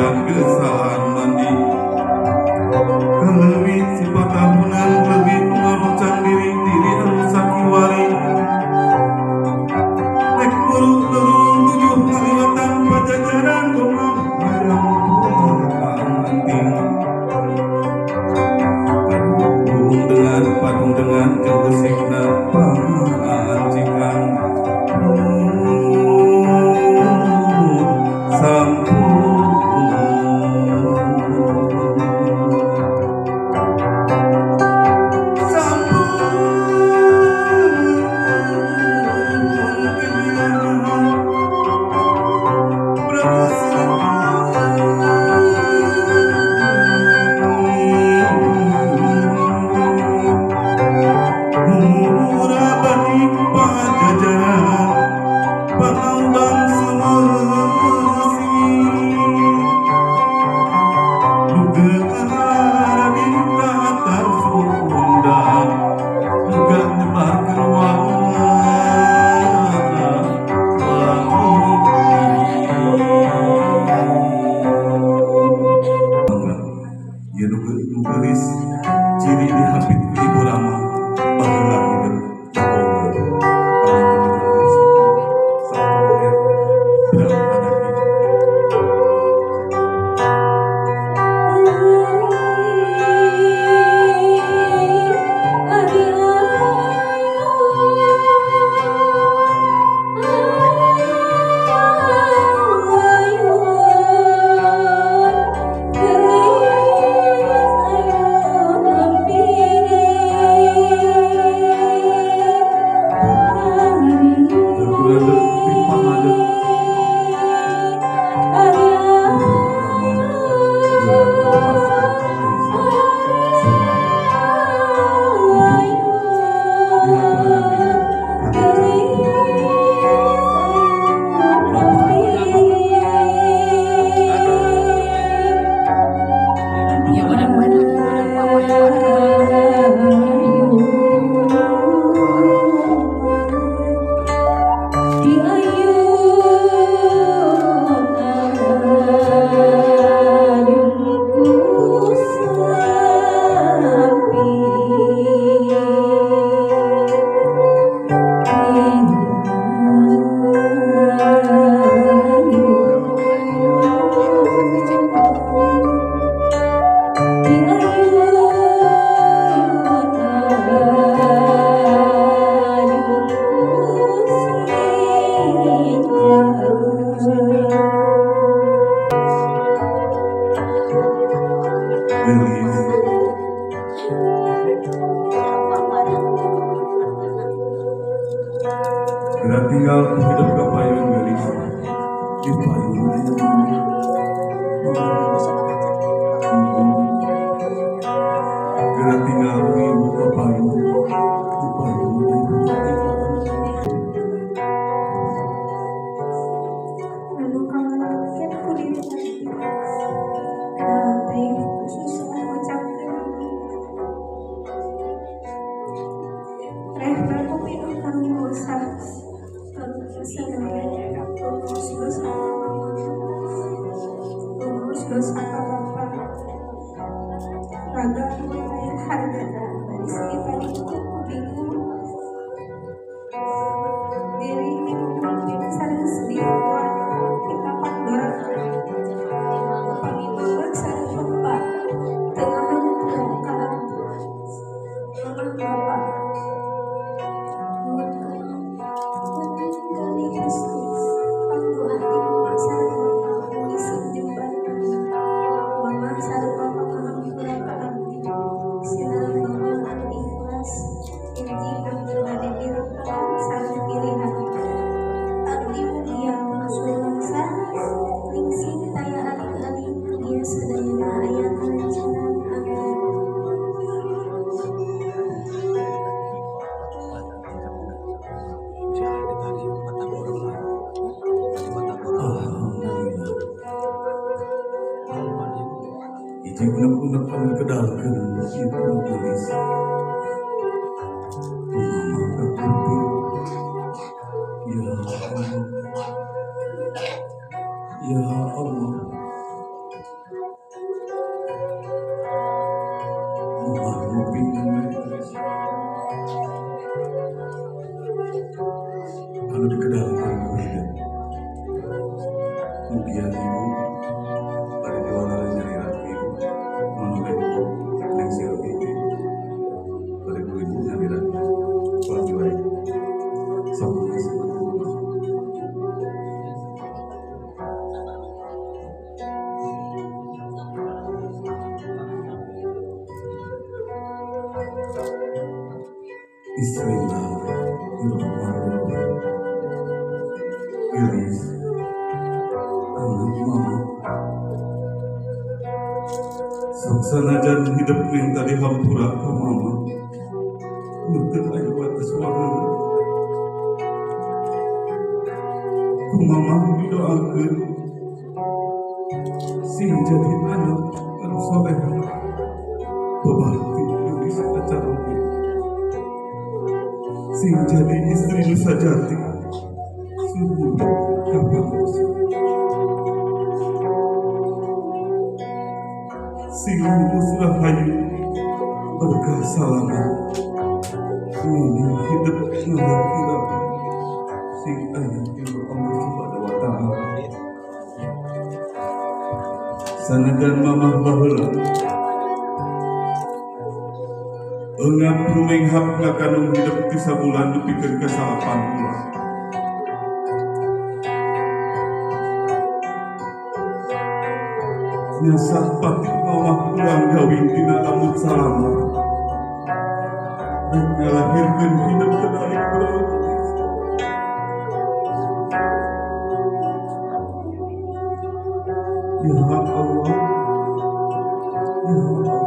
yang gesaan mandi kelebih si patahunan lebih mengarucang diri anu sakiwari rek buru lurung 7 kaliwatan pajajaran gomong madang penting padung dengan kebesikna pangancikan nulis ciri di hapit ibu lama baheula hidup Gerak tinggal hidup ke payung gelis di payung gerak tinggal ibu ke payung di payung lalu kamu mungkin aku diri tapi khusus mengucapkan aku minum kamu usah dosa Bapak raga harga dari paling bingung diri ini saling sedih kita pandora kami banget saling Bapak tengah berangkat Mama Bapak meninggali Yesus waktu hati memaksa isi jembatan Mama sareng Bapak kami berangkat sinar Mama ikhlas inji kami bade dirangkat sareng pilihan abdi mulia sulangsa lingsing taya aling-aling dia sedayana aya kalancaran amin. Iji unek-unek kami kedalkan ibu tulis Mama kekuti Ya Allah di kedalaman hidup. Kemudian ibu pada jualan nyari lagi menolak neng selfie pada ibu nyari lagi kalau baik sama Bismillahirrahmanirrahim. Iris, anak mama, sanajan hidup minta dihampura ke mama, nuntut ayu atas wangan. Ku mama didoakan, sing jadi anak anu soleh, berbakti Iris acara sing jadi istri Nusa Jati sungguh kapan sing lulus rahayu berkah salaman ini hidup ngelak-ngelak sing ayat ilmu Allah Subhanahu wa ta'ala sanajan mamah baheula Engap rumenghap ngakanung hidup di sabulan dipikeun ka 80. Nyasah pati mawah pulang gawin dina lamun salama. Dan ngalahirkeun hidup tedalik pulau. Ya Allah, ya Allah.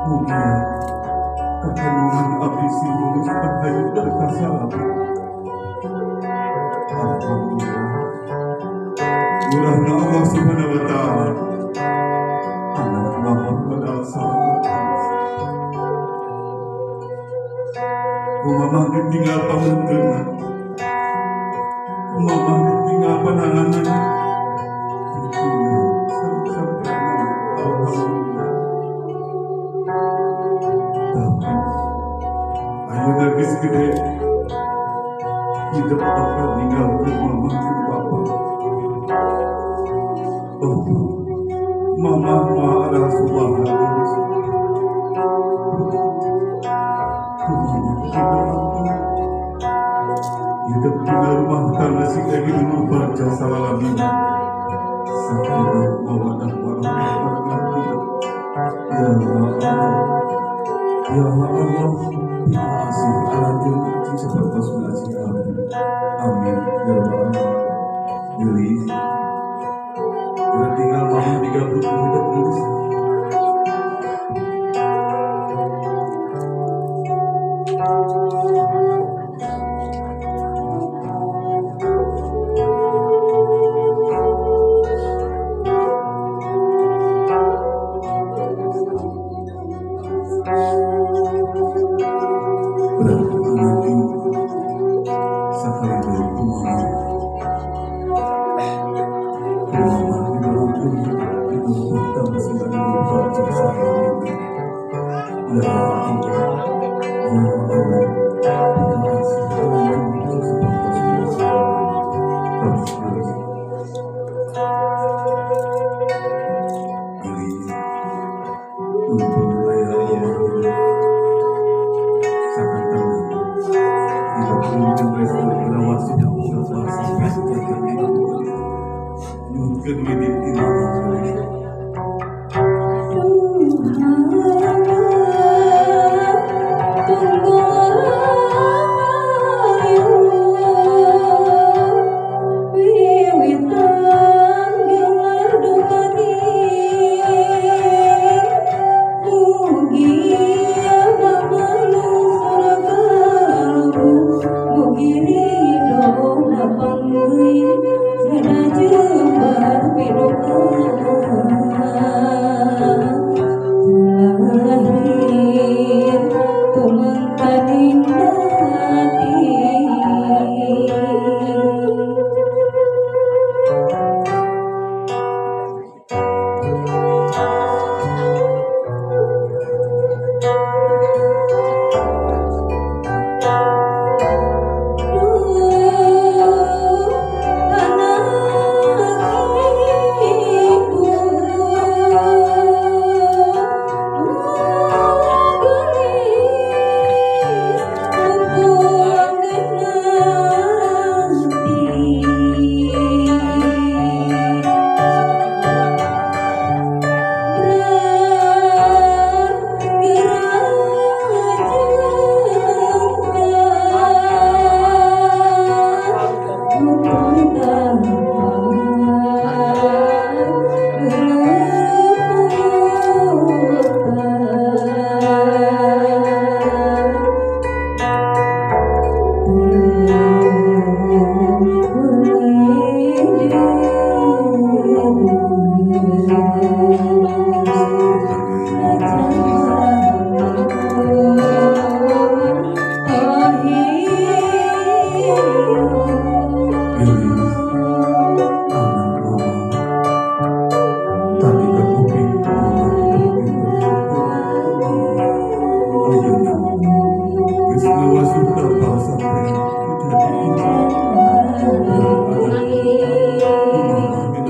Mugia kekandungan abdi si lulus rahayu berkah salaman. Alhamdulillah. Murahna Allah Subhanahu wa ta'ala. Anak Muhammad al-Sallallahu. Kumamah ditinggal pamunteuna. Kumamah ditinggal pananganan. Ditinggal sampai alhamdulillah. Tapi ayeuna geus gede. Hidup bakal ninggalkeun mamah jeung papa. Mama adalah subhanallah. Hidup di rumah tangga si lagi dulu baca salamin. Sakinah mawadah warahmatullahi wabarakatuh. Ya Allah, ya Allah, terima kasih alanjur seperti seperti kami. Amin. Ya Rabbal alamin. Tinggal mama digabung hidup terus. Berarti nanti sekali dari mama. Gini dong, lapang gue, sengaja berpindah.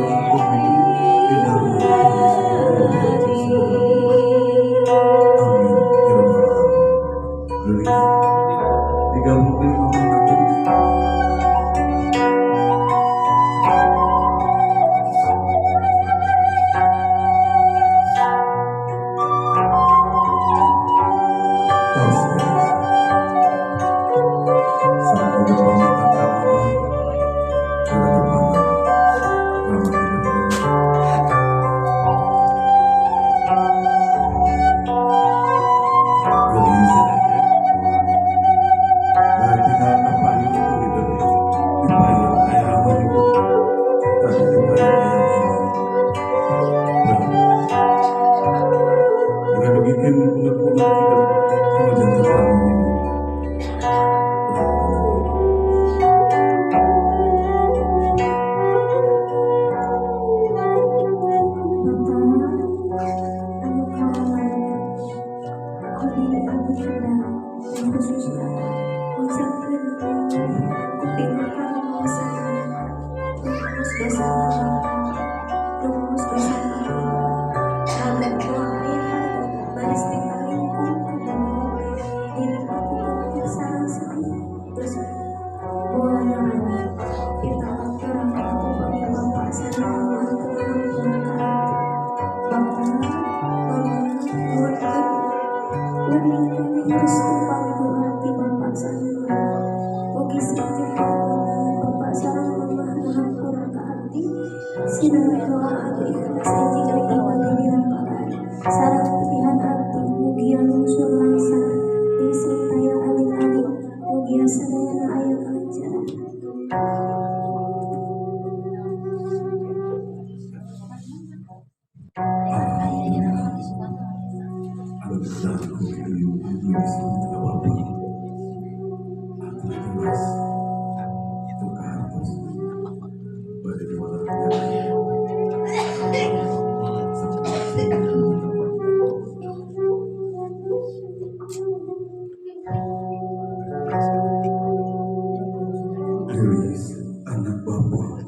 aku hidup di dalam amin ya rabbal alamin. Digabung dengan amin. Bikin unek-unek kita sama jantung kami ini. Sarang pilihan arti mugia lungsur langsa isi taya aling-aling mugia sadayana ayat ajaran. Anak Bapak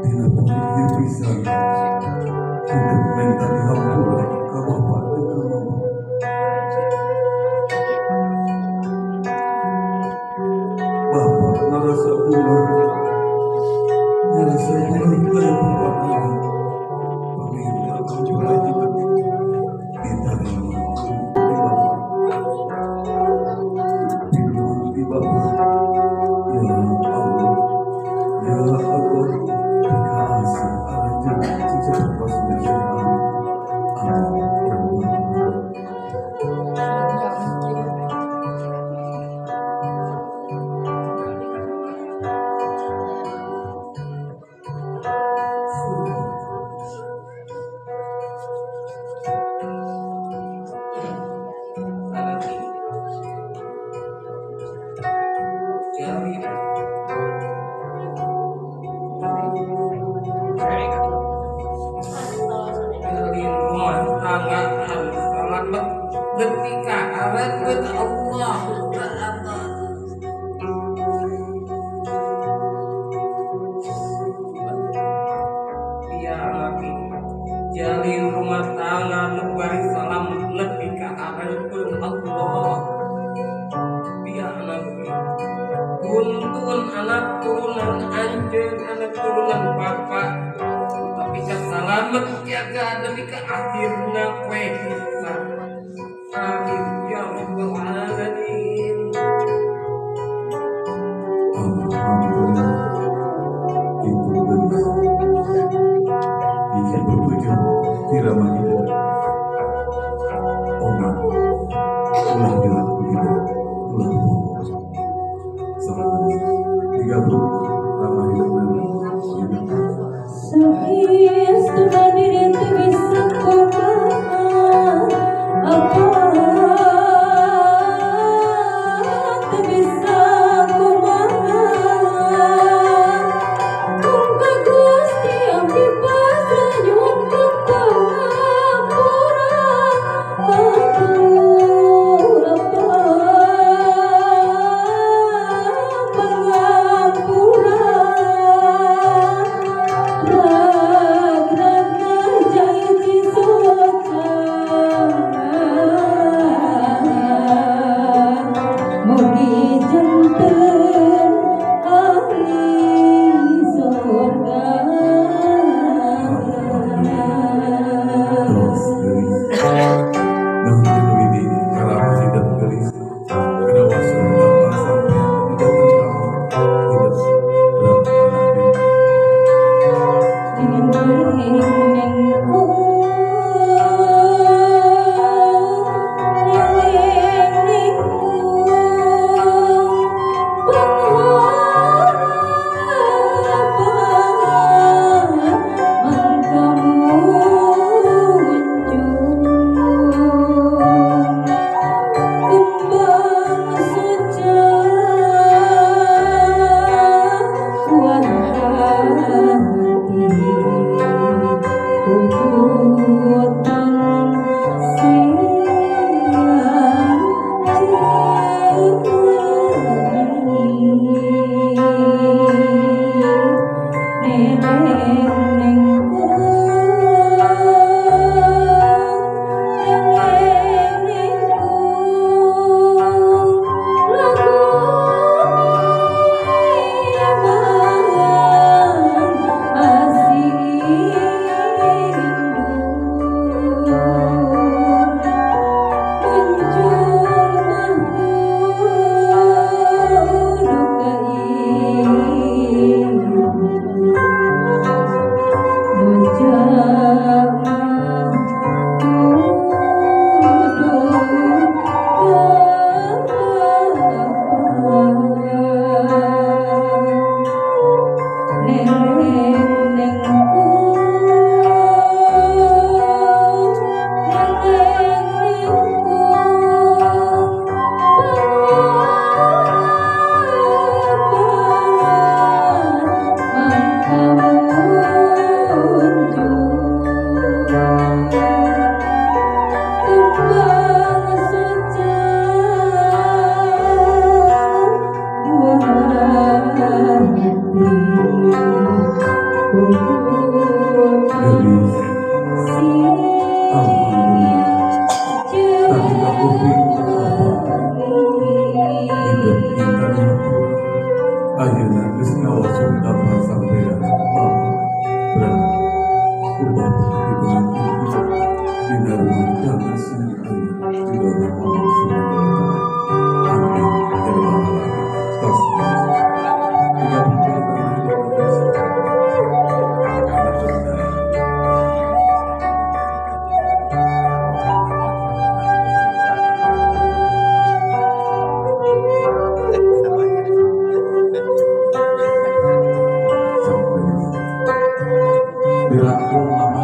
tidak boleh bisa untuk minta dihampura ke Bapak dan ke Mama. Bapak ngerasa pulang dari Bapak ini meminta hampura kita di Bapak. Ya Allah, ya Allah, dikasih aja sejak pasnya sehat. Amin ya rabbal alamin. Ketika awet Allah Ta'ala ya lagi jalin rumah tangga lebari salam lebih ke awet Allah ya lagi tuntun anak turunan anjing anak turunan bapak tapi kesalamat jaga demi ke akhirnya kue kisah. Amin ya rabbal alamin. Alhamdulillah itu benar. Ini bertujuan tidak kita. Obat ulah bilang begitu, ulah bohong. Sama benar. 30 nama hidup Nabi. Sehingga sudah diri bisa kota apa bisa kumaha kung Gusti abdi pasrah nyuwun kang pangapura atur apa pangapura Dirangkul mama